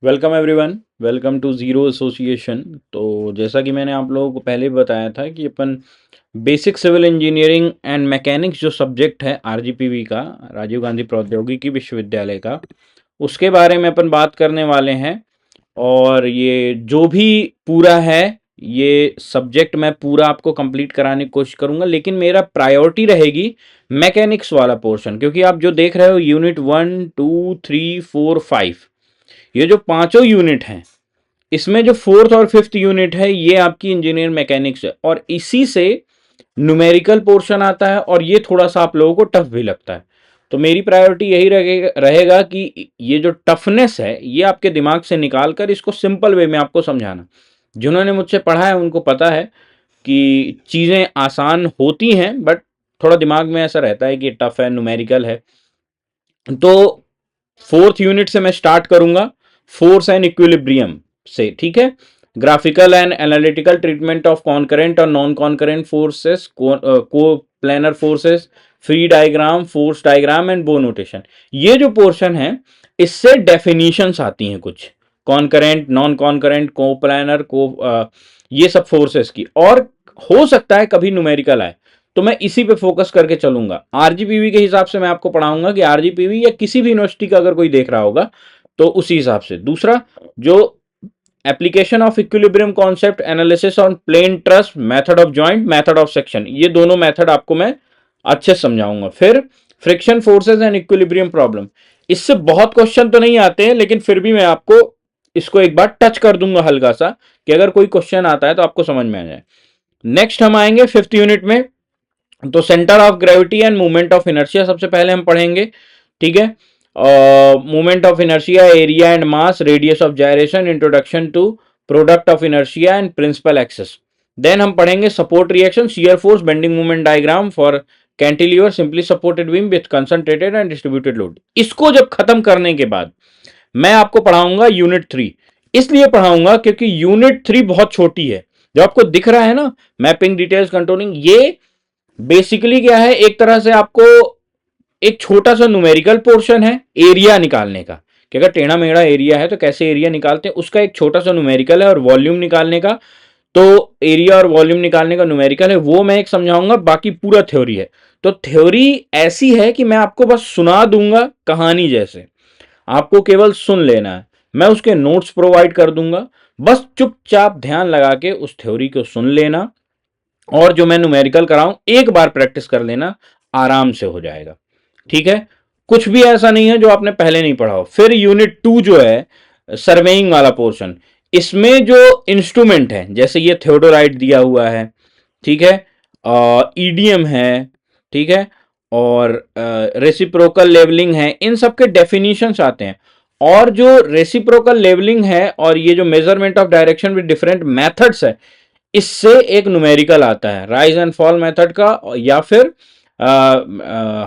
Welcome everyone, welcome to zero association. तो जैसा कि मैंने आप लोगों को पहले बताया था कि अपन basic civil engineering and mechanics जो सब्जेक्ट है आरजीपीवी का, राजीव गांधी प्रौद्योगिकी विश्वविद्यालय का, उसके बारे में अपन बात करने वाले हैं। और ये जो भी पूरा है, ये सब्जेक्ट मैं पूरा आपको कंप्लीट कराने की कोशिश करूंगा, लेकिन मेरा प्रायोरिटी रहेगी मैकेनिक्स वाला पोर्शन, क्योंकि आप जो देख रहे हो यूनिट 1, 2, 3, 4, 5, ये जो पांचों यूनिट हैं, इसमें जो फोर्थ और फिफ्थ यूनिट है ये आपकी इंजीनियर मैकेनिक्स है, और इसी से न्यूमेरिकल पोर्शन आता है, और ये थोड़ा सा आप लोगों को टफ भी लगता है। तो मेरी प्रायोरिटी यही रहेगा कि ये जो टफनेस है ये आपके दिमाग से निकाल कर इसको सिंपल वे में आपको समझाना। जिन्होंने मुझसे पढ़ा है उनको पता है कि चीज़ें आसान होती हैं, बट थोड़ा दिमाग में ऐसा रहता है कि टफ है, न्यूमेरिकल है। तो फोर्थ यूनिट से मैं स्टार्ट करूंगा, फोर्स एंड इक्विलिब्रियम से, ठीक है। Graphical and analytical treatment of concurrent और नॉन कॉन्करेंट फोर्सेस, को planar forces, free diagram, force diagram and बो नोटेशन। ये जो पोर्शन है इससे डेफिनेशंस आती हैं कुछ कॉन्करेंट, नॉन कॉन्करेंट, को प्लानर, ये सब फोर्सेस की, और हो सकता है कभी न्यूमेरिकल आए, तो मैं इसी पे फोकस करके चलूंगा। आरजीपीवी के हिसाब से मैं आपको पढ़ाऊंगा कि आरजीपीवी या किसी भी यूनिवर्सिटी का अगर कोई देख रहा होगा तो उसी हिसाब से। दूसरा, जो application of equilibrium concept, analysis on plane truss, method of joint, method of section, ये दोनों मेथड आपको मैं अच्छे से समझाऊंगा। फिर friction forces and equilibrium problem, इससे बहुत क्वेश्चन तो नहीं आते हैं, लेकिन फिर भी मैं आपको इसको एक बार टच कर दूंगा हल्का सा, कि अगर कोई क्वेश्चन आता है तो आपको समझ में आ जाए। नेक्स्ट हम आएंगे फिफ्थ यूनिट में, तो centre of gravity and movement of inertia सबसे पहले हम पढ़ेंगे, ठीक है। Movement of inertia, area and mass, radius of gyration, introduction to product of inertia and principal axes. Then हम पढ़ेंगे support reaction, shear force, bending movement diagram for cantilever, simply supported beam with concentrated and distributed load. इसको जब खत्म करने के बाद मैं आपको पढ़ाऊंगा यूनिट 3। इसलिए पढ़ाऊंगा क्योंकि यूनिट 3 बहुत छोटी है। जो आपको दिख रहा है ना, मैपिंग, डिटेल्स, कंट्रोलिंग, ये बेसिकली क्या है, एक तरह से आपको एक छोटा सा न्यूमेरिकल पोर्शन है एरिया निकालने का, कि अगर टेढ़ा मेढ़ा एरिया है तो कैसे एरिया निकालते हैं, उसका एक छोटा सा न्यूमेरिकल है। और वॉल्यूम निकालने का, तो एरिया और वॉल्यूम निकालने का न्यूमेरिकल है, वो मैं एक समझाऊंगा, बाकी पूरा थ्योरी है। तो थ्योरी ऐसी है कि मैं आपको बस सुना दूंगा कहानी जैसे, आपको केवल सुन लेना है, मैं उसके नोट्स प्रोवाइड कर दूंगा, बस चुपचाप ध्यान लगा के उस थ्योरी को सुन लेना, और जो मैं न्यूमेरिकल कराऊं एक बार प्रैक्टिस कर लेना, आराम से हो जाएगा, ठीक है। कुछ भी ऐसा नहीं है जो आपने पहले नहीं पढ़ा हो। फिर यूनिट 2 जो है सर्वेइंग वाला पोर्शन, इसमें जो इंस्ट्रूमेंट है, जैसे ये थियोडोराइट दिया हुआ है, ठीक है, ईडीएम है, ठीक है, और रेसिप्रोकल लेवलिंग है, इन सब के डेफिनेशंस आते हैं। और जो रेसिप्रोकल लेवलिंग है और ये जो measurement of direction with different methods है, इससे एक न्यूमेरिकल आता है राइज एंड फॉल मेथड का, या फिर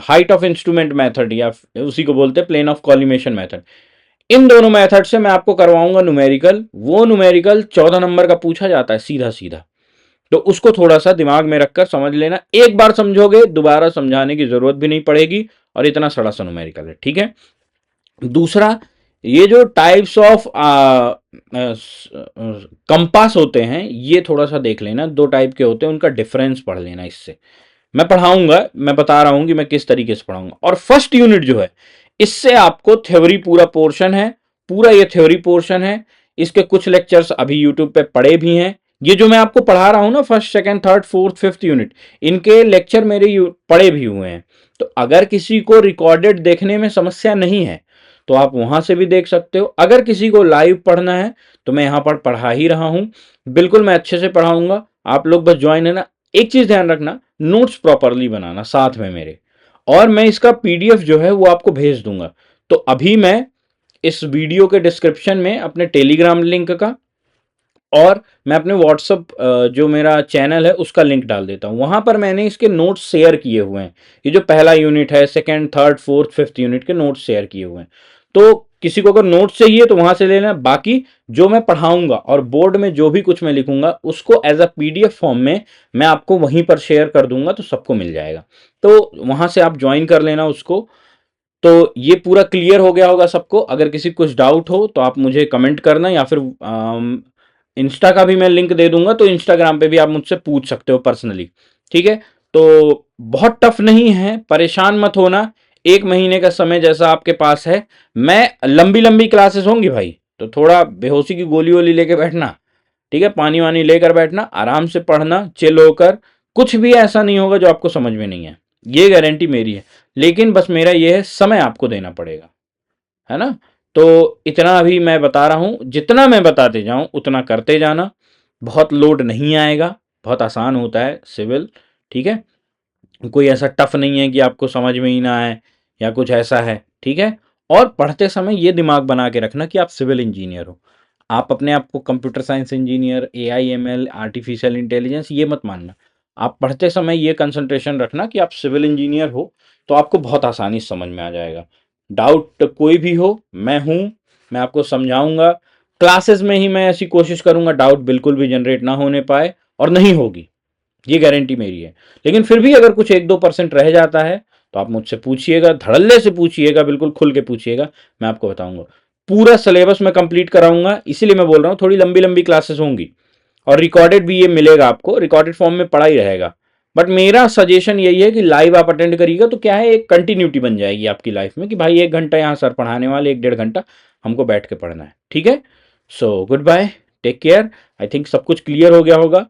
हाइट ऑफ इंस्ट्रूमेंट मेथड, या उसी को बोलते हैं प्लेन ऑफ कॉलिमेशन मेथड। इन दोनों मेथड से मैं आपको करवाऊंगा न्यूमेरिकल। वो न्यूमेरिकल 14 नंबर का पूछा जाता है सीधा सीधा, तो उसको थोड़ा सा दिमाग में रखकर समझ लेना। एक बार समझोगे दोबारा समझाने की जरूरत भी नहीं पड़ेगी, और इतना सड़ा सा न्यूमेरिकल है, ठीक है। दूसरा, ये जो टाइप्स ऑफ कंपास होते हैं ये थोड़ा सा देख लेना, दो टाइप के होते हैं, उनका डिफरेंस पढ़ लेना। इससे मैं पढ़ाऊंगा, मैं बता रहा हूं कि मैं किस तरीके से पढ़ाऊंगा। और फर्स्ट यूनिट जो है, इससे आपको थ्योरी पूरा पोर्शन है, पूरा ये थ्योरी पोर्शन है। इसके कुछ लेक्चर्स अभी यूट्यूब पे पड़े भी हैं। ये जो मैं आपको पढ़ा रहा हूं ना, first, second, third, fourth, fifth unit, इनके लेक्चर मेरे पड़े भी हुए हैं। तो अगर किसी को रिकॉर्डेड देखने में समस्या नहीं है तो आप वहां से भी देख सकते हो। अगर किसी को लाइव पढ़ना है तो मैं यहां पर पढ़ा ही रहा हूं, बिल्कुल मैं अच्छे से पढ़ाऊंगा, आप लोग बस ज्वाइन है ना। एक चीज ध्यान रखना, नोट्स प्रॉपरली बनाना साथ में मेरे, और मैं इसका पीडीएफ जो है वो आपको भेज दूंगा। तो अभी मैं इस वीडियो के डिस्क्रिप्शन में अपने टेलीग्राम लिंक का, और मैं अपने व्हाट्सअप जो मेरा चैनल है उसका लिंक डाल देता हूँ। वहां पर मैंने इसके नोट्स शेयर किए हुए हैं, ये जो पहला यूनिट है, second, third, fourth, fifth unit के नोट्स शेयर किए हुए हैं। तो किसी को अगर नोट्स चाहिए तो वहां से लेना। बाकी जो मैं पढ़ाऊंगा और बोर्ड में जो भी कुछ मैं लिखूंगा उसको एज अ पीडीएफ फॉर्म में मैं आपको वहीं पर शेयर कर दूंगा, तो सबको मिल जाएगा। तो वहां से आप ज्वाइन कर लेना उसको। तो ये पूरा क्लियर हो गया होगा सबको। अगर किसी को कुछ डाउट हो तो आप मुझे कमेंट करना, या फिर इंस्टा का भी मैं लिंक दे दूंगा, तो इंस्टाग्राम पे भी आप मुझसे पूछ सकते हो पर्सनली। ठीक है, तो बहुत टफ नहीं है, परेशान मत होना। 1 महीने का समय जैसा आपके पास है। मैं लंबी लंबी क्लासेस होंगी भाई, तो थोड़ा बेहोशी की गोली वोली लेके बैठना, ठीक है, पानी वानी लेकर बैठना, आराम से पढ़ना, चिल होकर। कुछ भी ऐसा नहीं होगा जो आपको समझ में नहीं है, ये गारंटी मेरी है। लेकिन बस मेरा ये है, समय आपको देना पड़ेगा, है ना। तो इतना अभी मैं बता रहा हूं, जितना मैं बताते जाऊं उतना करते जाना। बहुत लोड नहीं आएगा, बहुत आसान होता है सिविल। ठीक है, कोई ऐसा टफ नहीं है कि आपको समझ में ही ना आए या कुछ ऐसा है। ठीक है, और पढ़ते समय ये दिमाग बना के रखना कि आप सिविल इंजीनियर हो। आप अपने आप को computer science engineer, AI ML, artificial intelligence ये मत मानना। आप पढ़ते समय ये कंसंट्रेशन रखना कि आप सिविल इंजीनियर हो, तो आपको बहुत आसानी से समझ में आ जाएगा। डाउट कोई भी हो, मैं हूं, मैं आपको समझाऊंगा। क्लासेस में ही मैं ऐसी कोशिश करूंगा डाउट बिल्कुल भी जनरेट ना होने पाए, और नहीं होगी, ये गारंटी मेरी है। लेकिन फिर भी अगर कुछ 1-2% रह जाता है तो आप मुझसे पूछिएगा, धड़ल्ले से पूछिएगा, बिल्कुल खुल के पूछिएगा, मैं आपको बताऊंगा। पूरा सिलेबस मैं कंप्लीट कराऊंगा, इसीलिए मैं बोल रहा हूं थोड़ी लंबी लंबी क्लासेस होंगी, और रिकॉर्डेड भी ये मिलेगा आपको, रिकॉर्डेड फॉर्म में पढ़ा ही रहेगा। बट मेरा सजेशन यही है कि लाइव आप अटेंड करिएगा, तो क्या है, एक कंटिन्यूटी बन जाएगी आपकी लाइफ में कि भाई 1 घंटा यहाँ सर पढ़ाने वाले, 1-1.5 घंटा हमको बैठ के पढ़ना है। ठीक है, so good bye, take care. I think सब कुछ क्लियर हो गया होगा।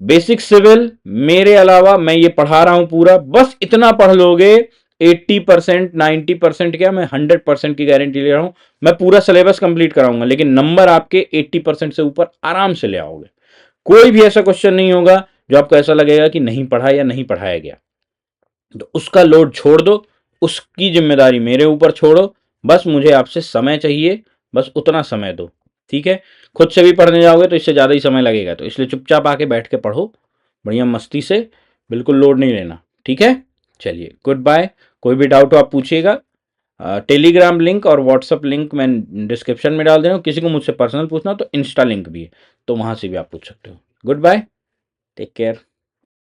बेसिक सिविल मेरे अलावा मैं ये पढ़ा रहा हूं पूरा, बस इतना पढ़ लोगे 80%, 90%, क्या मैं 100% की गारंटी ले रहा हूं। मैं पूरा सिलेबस कंप्लीट कराऊंगा, लेकिन नंबर आपके 80% से ऊपर आराम से ले आओगे। कोई भी ऐसा क्वेश्चन नहीं होगा जो आपको ऐसा लगेगा कि नहीं पढ़ा या नहीं पढ़ाया गया, तो उसका लोड छोड़ दो, उसकी जिम्मेदारी मेरे ऊपर छोड़ो। बस मुझे आपसे समय चाहिए, बस उतना समय दो। ठीक है, खुद से भी पढ़ने जाओगे तो इससे ज़्यादा ही समय लगेगा, तो इसलिए चुपचाप आके बैठ के पढ़ो, बढ़िया मस्ती से, बिल्कुल लोड नहीं लेना। ठीक है, चलिए गुड बाय। कोई भी डाउट हो आप पूछिएगा। टेलीग्राम लिंक और व्हाट्सअप लिंक मैं डिस्क्रिप्शन में डाल दे रहा हूँ। किसी को मुझसे पर्सनल पूछना हो तो इंस्टा लिंक भी है, तो वहाँ से भी आप पूछ सकते हो। Good bye, take care.